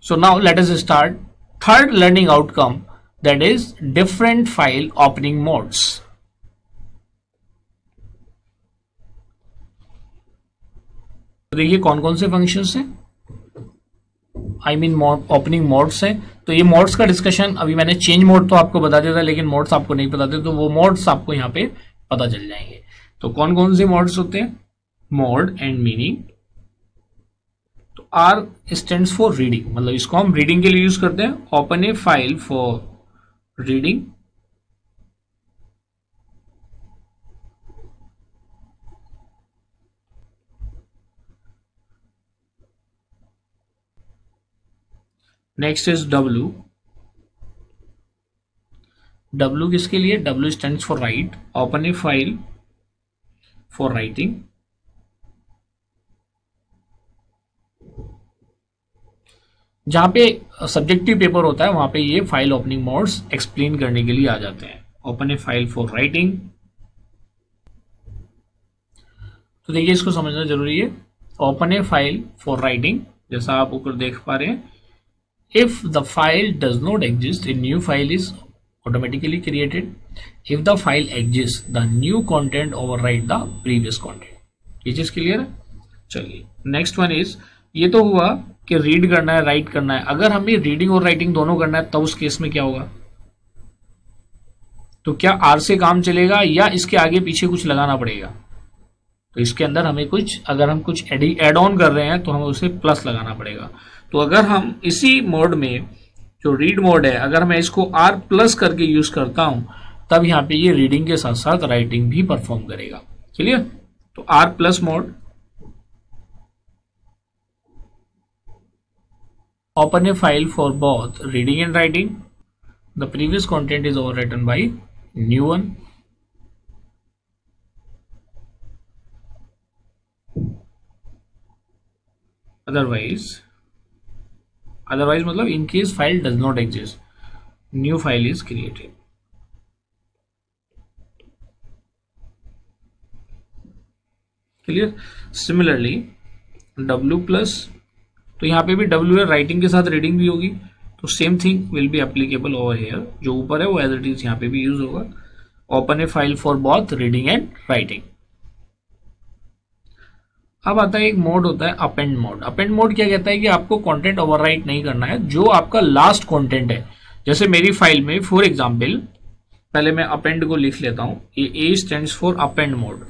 So now let us start third learning outcome, that is different file opening modes. तो देखिए कौन कौन से फंक्शंस हैं, आई मीन ओपनिंग मोड्स हैं। तो ये मोड्स का डिस्कशन अभी मैंने चेंज मोड तो आपको बता दिया था, लेकिन मोड्स आपको नहीं पता थे, तो वो मोड्स आपको यहाँ पे पता चल जाएंगे। तो कौन कौन से मोड्स होते हैं, मोड एंड मीनिंग। तो आर स्टैंड्स फॉर रीडिंग, मतलब इसको हम रीडिंग के लिए यूज करते हैं। Open a file for reading, next is W. W किसके लिए, W stands for right. Open a file for writing. जहां पे सब्जेक्टिव पेपर होता है वहां पे ये फाइल ओपनिंग मोड्स एक्सप्लेन करने के लिए आ जाते हैं। Open a file for writing, तो देखिए इसको समझना जरूरी है। Open a file for writing, जैसा आप ऊपर देख पा रहे हैं, if the file does not exist, a new file is automatically created. If the file exists, the new content override the previous content. ये चीज क्लियर है। चलिए नेक्स्ट वन इज, ये तो हुआ कि रीड करना है, राइट करना है। अगर हमें रीडिंग और राइटिंग दोनों करना है, तब उस केस में क्या होगा, तो क्या आर से काम चलेगा या इसके आगे पीछे कुछ लगाना पड़ेगा। तो इसके अंदर हमें कुछ, अगर हम कुछ एड ऑन कर रहे हैं तो हमें उसे प्लस लगाना पड़ेगा। तो अगर हम इसी मोड में, जो रीड मोड है, अगर मैं इसको आर प्लस करके यूज करता हूं, तब यहाँ पे ये रीडिंग के साथ साथ राइटिंग भी परफॉर्म करेगा। क्लियर। तो r plus mode, open a file for both reading and writing. The previous content is overwritten by new one. otherwise मतलब in case file does not exist, new file is created. Clear. Similarly W plus, तो यहाँ पे भी W है, writing के साथ reading भी होगी, तो same thing will be applicable over here. जो ऊपर है वो एज इट इज यहाँ पे भी यूज होगा। Open a file for both reading and writing. अब आता है एक मोड होता है अपेंड मोड। अपेंड मोड क्या कहता है कि आपको कंटेंट ओवरराइट नहीं करना है, जो आपका लास्ट कंटेंट है। जैसे मेरी फाइल में फॉर एग्जांपल, पहले मैं अपेंड को लिख लेता हूं, ये a stands for append mode.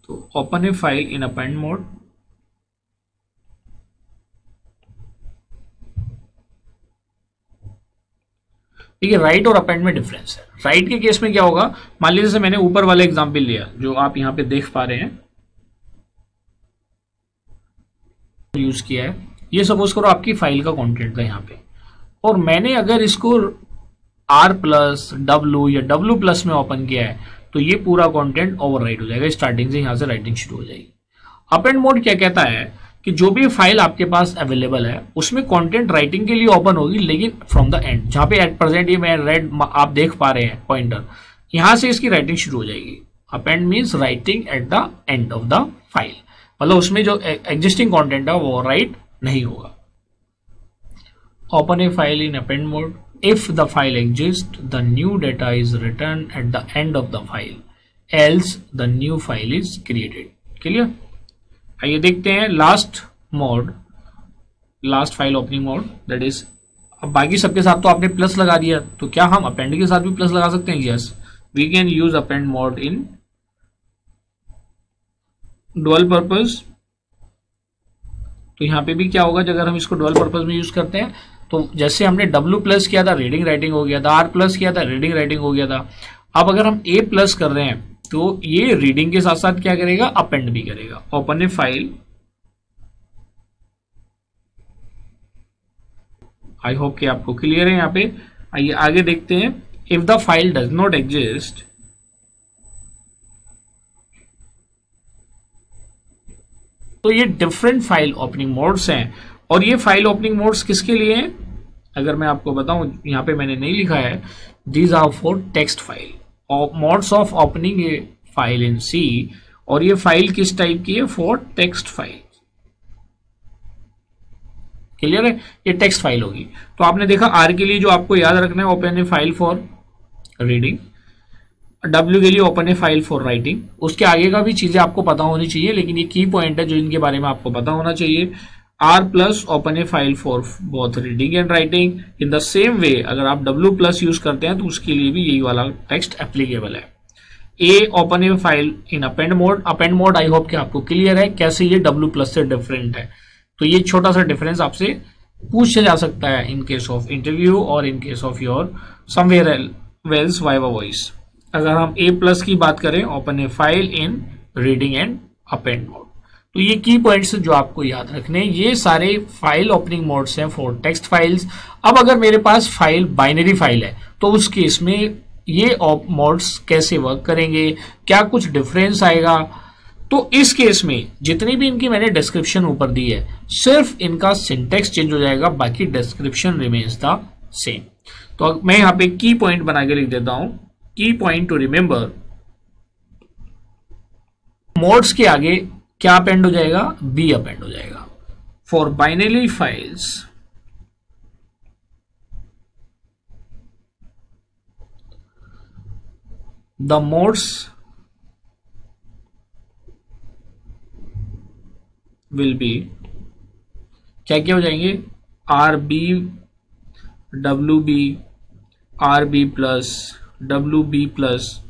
तो open a file in append mode, ठीक है। राइट और अपेंड में डिफरेंस है। राइट के केस में क्या होगा, मान लीजिए जैसे मैंने ऊपर वाला एग्जांपल लिया जो आप यहां पे देख पा रहे हैं, यूज किया है। ये सपोज करो आपकी फाइल का कंटेंट था यहाँ पे, और मैंने अगर इसको आर प्लस डब्ल्यू या डब्ल्यू प्लस में ओपन किया है, तो ये पूरा कंटेंट ओवरराइट हो जाएगा। स्टार्टिंग से यहां से राइटिंग शुरू हो जाएगी। अपेंड मोड क्या कहता है कि जो भी फाइल आपके पास अवेलेबल है उसमें कंटेंट राइटिंग के लिए ओपन होगी, लेकिन फ्रॉम द एंड। जहां पे एट प्रेजेंट ये मैं रेड आप देख पा रहे हैं पॉइंटर, यहां से इसकी राइटिंग शुरू हो जाएगी। Append means writing at the end of the file, मतलब उसमें जो एग्जिस्टिंग कंटेंट है वो राइट नहीं होगा। Open a file in append mode, if the file exist the new data is return at the end of the file, else the new file is created. Clear. आइए देखते हैं last mode, last file opening mode, that is, अब बाकी सबके साथ तो आपने plus लगा दिया, तो क्या हम अपेंड के साथ भी प्लस लगा सकते हैं? Yes, we can use append mode in dual purpose. तो यहां पे भी क्या होगा, अगर हम इसको डुअल पर्पस में यूज करते हैं, तो जैसे हमने W प्लस किया था, रीडिंग राइटिंग हो गया था, R प्लस किया था, रीडिंग राइटिंग हो गया था। अब अगर हम A प्लस कर रहे हैं, तो ये रीडिंग के साथ साथ क्या करेगा, अपेंड भी करेगा। Open a file, I hope कि आपको क्लियर है यहाँ पे। आइए आगे देखते हैं। If the file does not exist, तो ये डिफरेंट फाइल ओपनिंग मोड्स हैं। और ये फाइल ओपनिंग मोड्स किसके लिए हैं, अगर मैं आपको बताऊं, यहां पे मैंने नहीं लिखा है, these are for text file. Modes of opening a file in C, और ये फाइल किस टाइप की है, फॉर टेक्स्ट फाइल। क्लियर है, ये टेक्स्ट फाइल होगी। तो आपने देखा आर के लिए जो आपको याद रखना है, open a file for reading, W के लिए open a file for writing. उसके आगे का भी चीजें आपको पता होनी चाहिए, लेकिन ये की पॉइंट है जो इनके बारे में आपको पता होना चाहिए। R plus open a file for both reading and writing. In the same way अगर आप डब्ल्यू प्लस यूज करते हैं तो उसके लिए भी यही वाला टेक्स्ट एप्लीकेबल है। A open a file in append mode. Append mode I hope कि आपको क्लियर है कैसे ये डब्ल्यू प्लस से डिफरेंट है। तो ये छोटा सा डिफरेंस आपसे पूछा जा सकता है इन केस ऑफ इंटरव्यू और in case of your somewhere else viva voice. अगर हम ए प्लस की बात करें, open a file in reading and append mode. तो ये की पॉइंट्स जो आपको याद रखने, ये सारे फाइल ओपनिंग मोड्स हैं फॉर टेक्स्ट फाइल्स। अब अगर मेरे पास फाइल बाइनरी फाइल है तो उस केस में ये मोड्स कैसे वर्क करेंगे, क्या कुछ डिफरेंस आएगा। तो इस केस में जितनी भी इनकी मैंने डिस्क्रिप्शन ऊपर दी है, सिर्फ इनका सिंटेक्स चेंज हो जाएगा, बाकी डिस्क्रिप्शन रिमेन्स द सेम। तो मैं यहां पे की पॉइंट बना के लिख देता हूं, की पॉइंट टू रिमेंबर, मोड्स के आगे क्या अपेंड हो जाएगा, बी अपेंड हो जाएगा। For binary files the modes will be क्या क्या हो जाएंगे, R B, W B, R B plus, W B plus,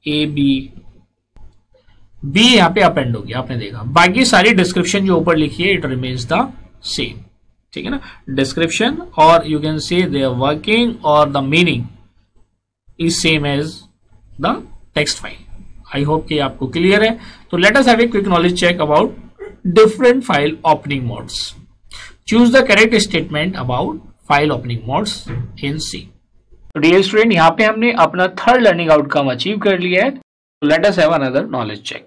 A B, B यहां पे अपेंड हो गया, आपने देखा। बाकी सारी डिस्क्रिप्शन जो ऊपर लिखी है इट रिमेन्स द सेम, ठीक है ना। डिस्क्रिप्शन और you can say their working और the meaning is same as the text file. I hope कि आपको क्लियर है। तो let us have a quick knowledge check about different file opening modes. Choose the correct statement about file opening modes in C. Dear student, यहाँ पे हमने अपना third learning outcome achieve कर लिया है। Let us have another knowledge check.